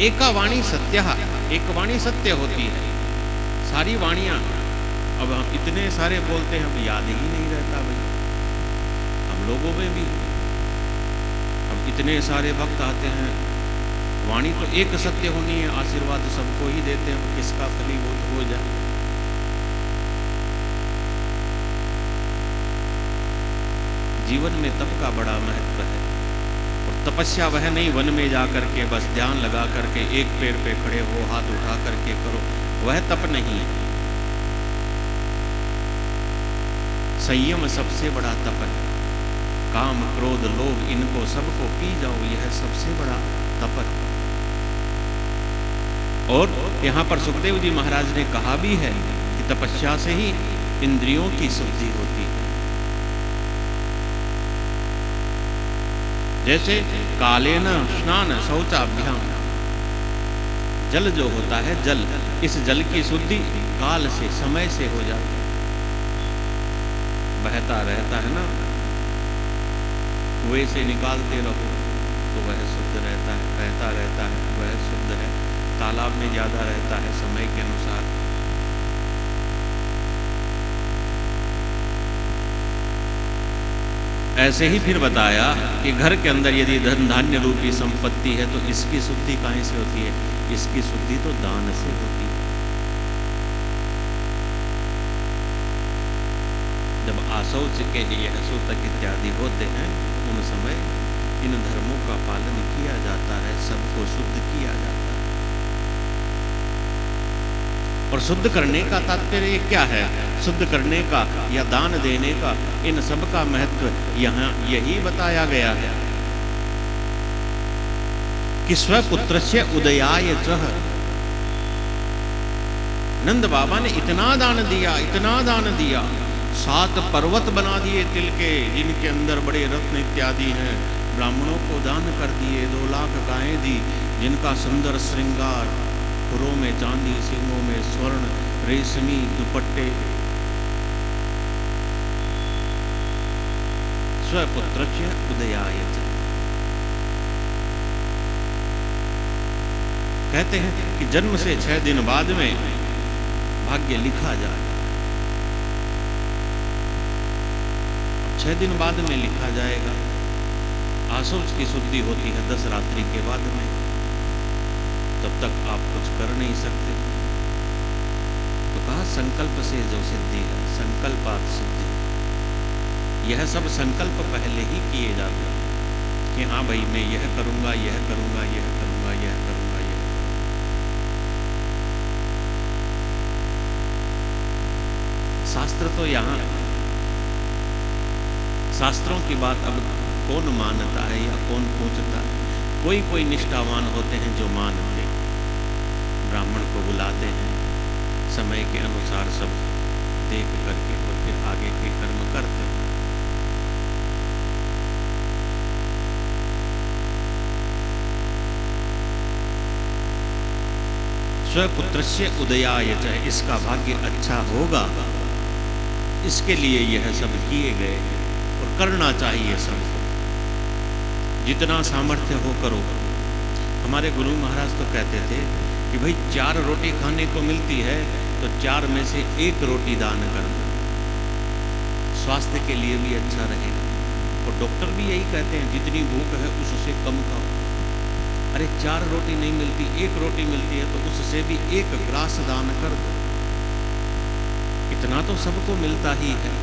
एका वाणी सत्य, एक वाणी सत्य होती है। सारी वाणियां अब हम इतने सारे बोलते हैं, अब याद ही नहीं रहता भाई। हम लोगों में भी अब इतने सारे वक्त आते हैं, वाणी तो एक सत्य होनी है, आशीर्वाद सबको ही देते हैं, किसका फलीभूत हो जाए। जीवन में तप का बड़ा महत्व है, और तपस्या वह नहीं वन में जा करके बस ध्यान लगा करके एक पैर पे खड़े हो, हाथ उठा करके करो, वह तप नहीं है। संयम सबसे बड़ा तप है। काम क्रोध लोभ इनको सबको पी जाओ, यह सबसे बड़ा तप है। और यहाँ पर सुखदेव जी महाराज ने कहा भी है कि तपस्या से ही इंद्रियों की शुद्धि होती है। जैसे कालेन स्नान शौचाभ्याम, जल जो होता है जल, इस जल की शुद्धि काल से, समय से हो जाती है। बहता रहता है ना, कुएं से निकालते रहो तो वह शुद्ध रहता है, बहता तालाब में ज़्यादा रहता है समय के अनुसार। ऐसे ही फिर बताया कि घर के अंदर यदि धन धान्य रूपी संपत्ति है तो इसकी शुद्धि कहाँ से होती है? इसकी शुद्धि तो दान से होती है। जब आशौच के यह सूतक इत्यादि होते हैं उन समय इन धर्मों का पालन किया जाता है, सबको शुद्ध किया जाता है। और शुद्ध करने का तात्पर्य क्या है? शुद्ध करने का या दान देने का, इन सब का महत्व यहाँ यही बताया गया है कि स्वपुत्रस्य उदयाय चह। नंद बाबा ने इतना दान दिया, इतना दान दिया, 7 पर्वत बना दिए तिल के, जिनके अंदर बड़े रत्न इत्यादि हैं। ब्राह्मणों को दान कर दिए, 2 लाख गायें दी, जिनका सुंदर श्रृंगार, खुरों में चांदी, सिंगों में स्वर्ण, रेशमी दुपट्टे। स्वपुत्रस्य उदयाय च। कहते हैं कि जन्म से 6 दिन बाद में भाग्य लिखा जाए। 6 दिन बाद में लिखा जाएगा। आशौच की शुद्धि होती है 10 रात्रि के बाद में, तब तक आप कुछ कर नहीं सकते। तो कहा संकल्प से जो सिद्धि है, संकल्पात् सिद्धि। यह सब संकल्प पहले ही किए जाते हैं कि हाँ भाई मैं यह करूंगा, यह करूंगा, यह करूंगा, यह करूंगा, यह करूंगा। शास्त्र तो यहाँ, शास्त्रों की बात अब कौन मानता है या कौन पूछता है? कोई कोई निष्ठावान होते हैं जो मानते, ब्राह्मण को बुलाते हैं, समय के अनुसार सब देख करके और फिर आगे के कर्म करते हैं। स्वपुत्रस्य उदयाय च, इसका भाग्य अच्छा होगा, इसके लिए यह सब किए गए हैं और करना चाहिए सबको। जितना सामर्थ्य हो करो। हमारे गुरु महाराज तो कहते थे कि भाई 4 रोटी खाने को मिलती है तो 4 में से 1 रोटी दान कर दो, स्वास्थ्य के लिए भी अच्छा रहेगा। और डॉक्टर भी यही कहते हैं जितनी भूख है उससे कम खाओ। अरे 4 रोटी नहीं मिलती, 1 रोटी मिलती है तो उससे भी 1 ग्रास दान कर दो। इतना तो सबको मिलता ही है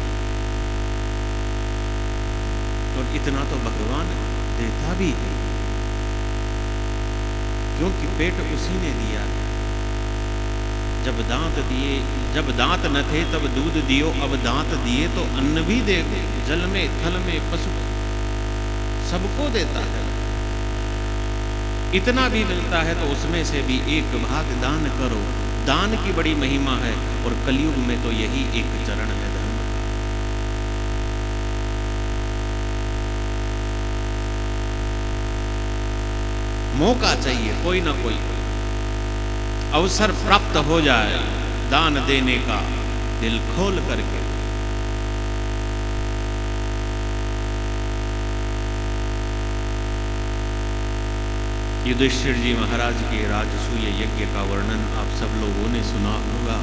और इतना तो भगवान देता भी है, क्योंकि पेट उसी ने दिया है। जब दांत दिए, जब दांत न थे तब दूध दियो, अब दांत दिए तो अन्न भी दे दो। जल में थल में पशु सबको देता है। इतना भी मिलता है तो उसमें से भी 1 भाग दान करो। दान की बड़ी महिमा है और कलयुग में तो यही एक चरण है धर्म। मौका चाहिए, कोई ना कोई अवसर प्राप्त हो जाए दान देने का, दिल खोल करके। युधिष्ठिर जी महाराज के राजसूय यज्ञ का वर्णन आप सब लोगों ने सुना होगा।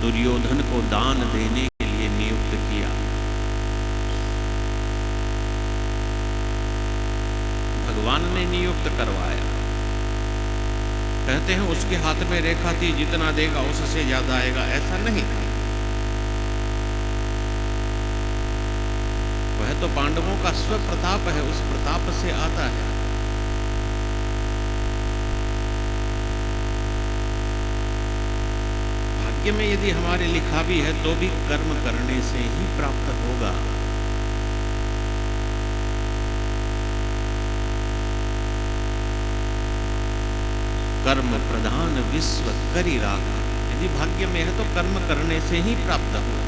दुर्योधन को दान देने के लिए नियुक्त किया। भगवान ने नियुक्त करवाया। कहते हैं उसके हाथ में रेखा थी, जितना देगा उससे ज्यादा आएगा, ऐसा नहीं था। वह तो पांडवों का स्वप्रताप है, उस प्रताप से आता है। भाग्य में यदि हमारे लिखा भी है तो भी कर्म करने से ही प्राप्त होगा। कर्म प्रधान विश्व करी राखा। यदि भाग्य में है तो कर्म करने से ही प्राप्त होगा,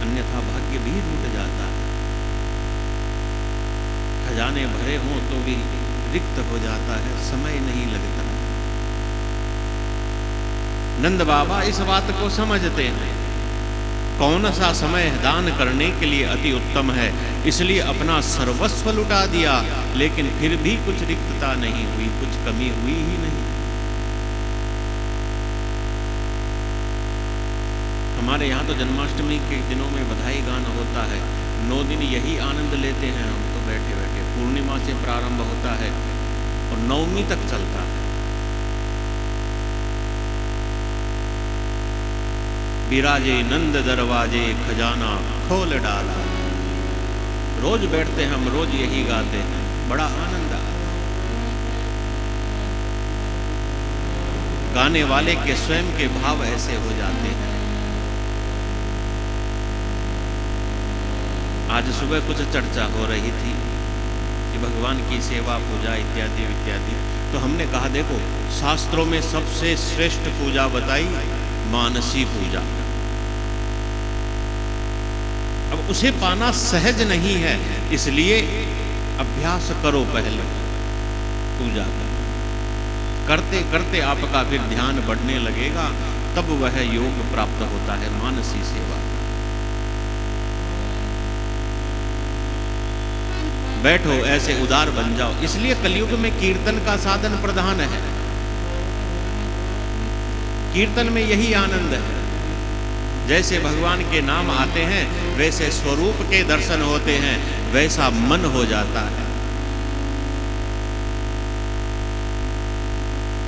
अन्यथा भाग्य भी रूठ जाता है। खजाने भरे हों तो भी रिक्त हो जाता है, समय नहीं लगता। नंद बाबा इस बात को समझते हैं कौन सा समय दान करने के लिए अति उत्तम है, इसलिए अपना सर्वस्व लुटा दिया, लेकिन फिर भी कुछ रिक्तता नहीं हुई, कुछ कमी हुई ही नहीं। हमारे यहाँ तो जन्माष्टमी के दिनों में बधाई गाना होता है, 9 दिन यही आनंद लेते हैं हम तो बैठे बैठे। पूर्णिमा से प्रारंभ होता है और नवमी तक चलता है। बिराजे नंद दरवाजे खजाना खोल डाला, रोज बैठते हैं हम, रोज यही गाते हैं, बड़ा आनंद आता है। गाने वाले के स्वयं के भाव ऐसे हो जाते हैं। आज सुबह कुछ चर्चा हो रही थी कि भगवान की सेवा, पूजा इत्यादि इत्यादि, तो हमने कहा देखो शास्त्रों में सबसे श्रेष्ठ पूजा बताई मानसी पूजा। अब उसे पाना सहज नहीं है, इसलिए अभ्यास करो पहले पूजा का। करते करते आपका फिर ध्यान बढ़ने लगेगा, तब वह योग प्राप्त होता है, मानसी सेवा। बैठो ऐसे उदार बन जाओ। इसलिए कलयुग में कीर्तन का साधन प्रधान है। कीर्तन में यही आनंद है। जैसे भगवान के नाम आते हैं, वैसे स्वरूप के दर्शन होते हैं, वैसा मन हो जाता है।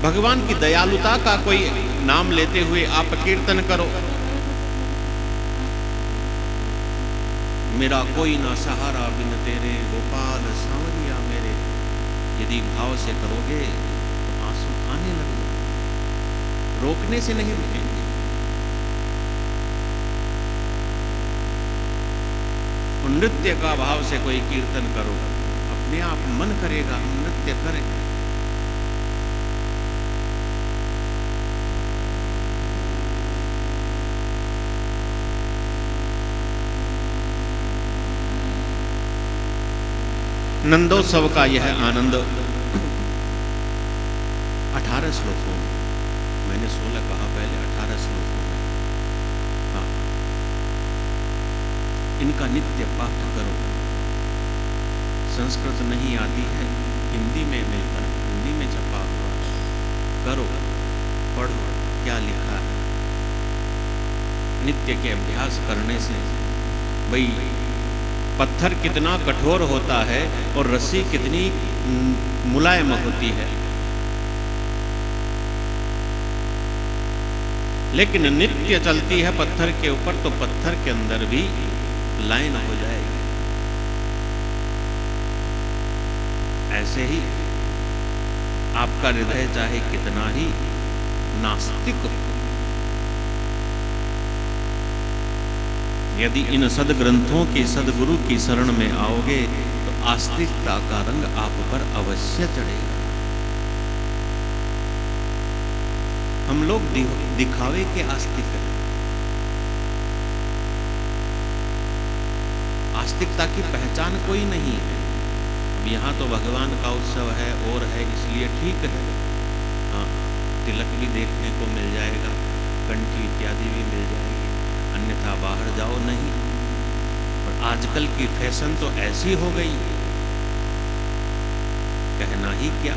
भगवान की दयालुता का कोई नाम लेते हुए आप कीर्तन करो, मेरा कोई ना सहारा बिन तेरे गोपाल सांवरिया मेरे, यदि भाव से करोगे तो आंसू आने लगेंगे, रोकने से नहीं रुकेंगे। नृत्य का भाव से कोई कीर्तन करो, अपने आप मन करेगा हम नृत्य करें। नंदोत्सव का यह आनंद 18 श्लोकों में, मैंने 16 कहा पहले, 18 श्लोकों में। हाँ, इनका नित्य पाठ करो। संस्कृत नहीं आती है, हिंदी में मिलता है, हिंदी में छपा हुआ, करो, पढ़ो क्या लिखा है। नित्य के अभ्यास करने से भाई पत्थर कितना कठोर होता है और रस्सी कितनी मुलायम होती है, लेकिन नित्य चलती है पत्थर के ऊपर तो पत्थर के अंदर भी लाइन हो जाएगी। ऐसे ही आपका हृदय चाहे कितना ही नास्तिक हो, यदि इन सदग्रंथों की, सदगुरु की शरण में आओगे तो आस्तिकता का रंग आप पर अवश्य चढ़ेगा। हम लोग दिखावे के आस्तिक हैं। आस्तिकता की पहचान कोई नहीं है। अब यहाँ तो भगवान का उत्सव है और है, इसलिए ठीक है। हाँ, तिलक भी देखने को मिल जाएगा, कंठी इत्यादि भी मिल जाएगी, अन्यथा बाहर जाओ नहीं। और आजकल की फैशन तो ऐसी हो गई, कहना ही क्या।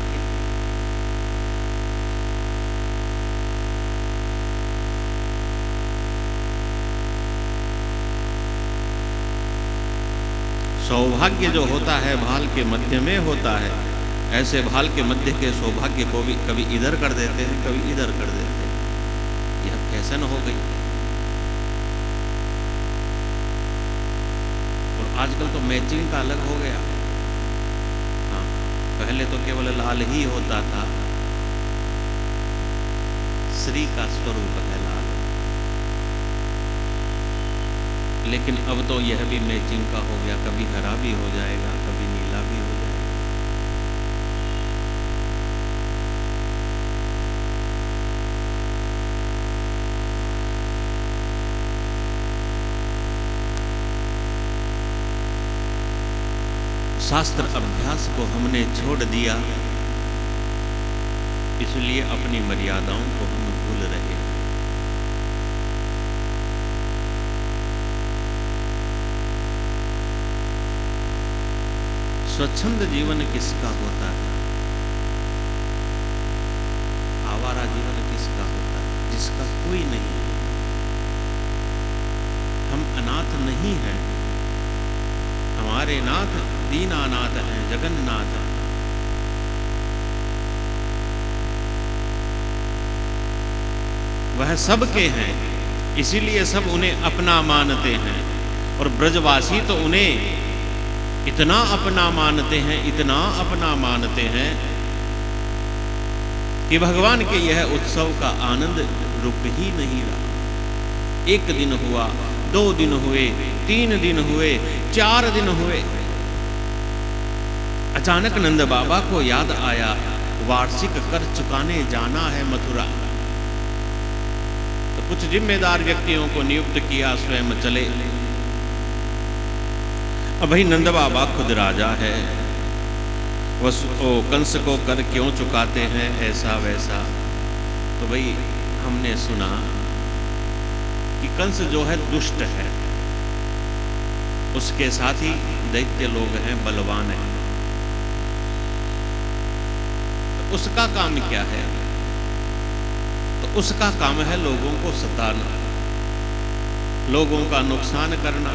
सौभाग्य जो होता है भाल के मध्य में होता है, ऐसे भाल के मध्य के सौभाग्य को भी कभी इधर कर देते हैं, कभी इधर कर देते हैं। यह फैशन हो गई। और आजकल तो मैचिंग का अलग हो गया। हाँ, पहले तो केवल लाल ही होता था, श्री का स्वरूप है लाल, लेकिन अब तो यह भी मैचिंग का हो गया, कभी हरा भी हो जाएगा, कभी नीला भी हो जाएगा। शास्त्र अभ्यास को हमने छोड़ दिया, इसलिए अपनी मर्यादाओं को हम भूल रहे हैं। स्वच्छंद जीवन किसका होता है? आवारा जीवन किसका होता है? जिसका कोई नहीं है। हम अनाथ नहीं हैं, हमारे नाथ दीनानाथ हैं, जगन्नाथ हैं। वह सबके हैं, इसीलिए सब उन्हें अपना मानते हैं। और ब्रजवासी तो उन्हें इतना अपना मानते हैं, इतना अपना मानते हैं कि भगवान के यह उत्सव का आनंद रुक ही नहीं रहा। 1 दिन हुआ, 2 दिन हुए, 3 दिन हुए, 4 दिन हुए। अचानक नंद बाबा को याद आया, वार्षिक कर चुकाने जाना है मथुरा। तो कुछ जिम्मेदार व्यक्तियों को नियुक्त किया, स्वयं चले। अब भाई नंद बाबा खुद राजा है, कंस को कर क्यों चुकाते हैं ऐसा वैसा। तो भाई हमने सुना कि कंस जो है दुष्ट है, उसके साथ ही दैत्य लोग हैं, बलवान हैं। तो उसका काम क्या है? तो उसका काम है लोगों को सताना, लोगों का नुकसान करना।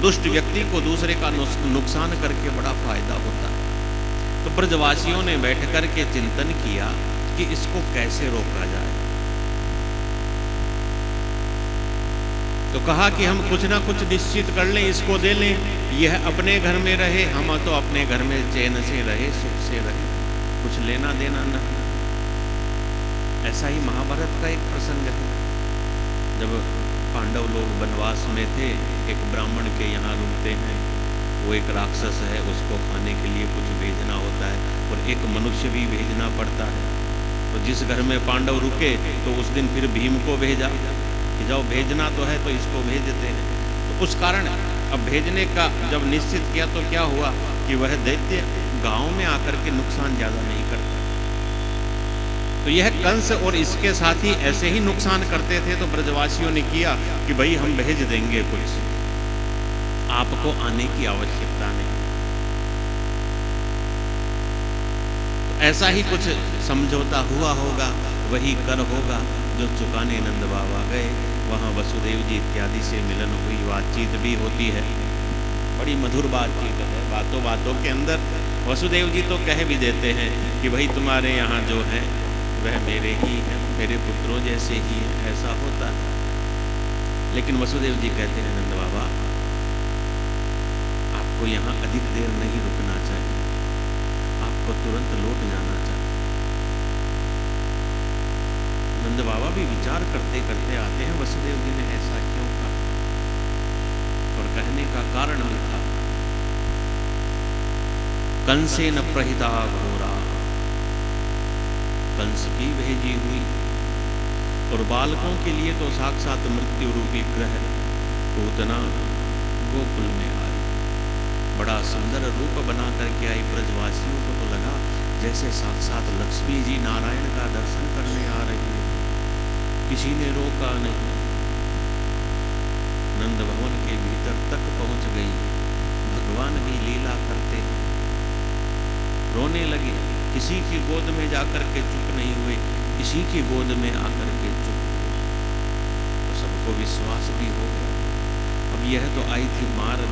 दुष्ट व्यक्ति को दूसरे का नुकसान करके बड़ा फायदा होता है। तो ब्रजवासियों ने बैठ कर के चिंतन किया कि इसको कैसे रोका जाए। तो कहा कि हम कुछ ना कुछ निश्चित कर लें, इसको दे लें, यह अपने घर में रहे, हम तो अपने घर में चैन से रहे, सुख से रहे, कुछ लेना देना न। ऐसा ही महाभारत का एक प्रसंग है। जब पांडव लोग वनवास में थे, एक ब्राह्मण के यहाँ रुकते हैं। वो एक राक्षस है, उसको खाने के लिए कुछ भेजना होता है और एक मनुष्य भी भेजना पड़ता है। तो जिस घर में पांडव रुके तो उस दिन फिर भीम को भेजा कि जाओ, भेजना तो है तो इसको भेज देते हैं। तो उस कारण अब भेजने का जब निश्चित किया तो क्या हुआ कि वह दैत्य गांव में आकर के नुकसान ज़्यादा नहीं करता। तो यह कंस और इसके साथी ऐसे ही नुकसान करते थे। तो ब्रजवासियों ने किया कि भाई हम भेज देंगे, कुछ आपको आने की आवश्यकता नहीं। तो ऐसा ही कुछ समझौता हुआ होगा, वही कर होगा जो चुकाने नंद बाबा गए। वहाँ वसुदेव जी इत्यादि से मिलन हुई, बातचीत भी होती है, बड़ी मधुर बातचीत है। बातों बातों के अंदर वसुदेव जी तो कह भी देते हैं कि भाई तुम्हारे यहाँ जो है वह मेरे ही हैं, मेरे पुत्रों जैसे ही हैं, ऐसा होता है। लेकिन वसुदेव जी कहते हैं नंद बाबा आपको यहाँ अधिक देर नहीं रुकना चाहिए, आपको तुरंत लौट जाना चाहिए। नंद बाबा भी विचार करते करते आते हैं वसुदेव जी ने ऐसा क्यों कहा, और कहने का कारण भी था। कंसेन प्रहिता घोरा, कंस की भेजी हुई, और बालकों के लिए तो साक्षात मृत्यु रूपी ग्रह पूतना गोकुल में आई। बड़ा सुंदर रूप बना करके आई। ब्रजवासियों को तो लगा जैसे साक्षात लक्ष्मी जी नारायण का दर्शन करने आ रही है। किसी ने रोका नहीं। नंद भवन के भीतर तक पहुंच गई। भगवान भी लीला करते हैं, रोने लगे। किसी की गोद में जाकर के चुप नहीं हुए, किसी की गोद में आकर के चुप हुए। तो सबको विश्वास भी हो गया। अब यह तो आई थी मार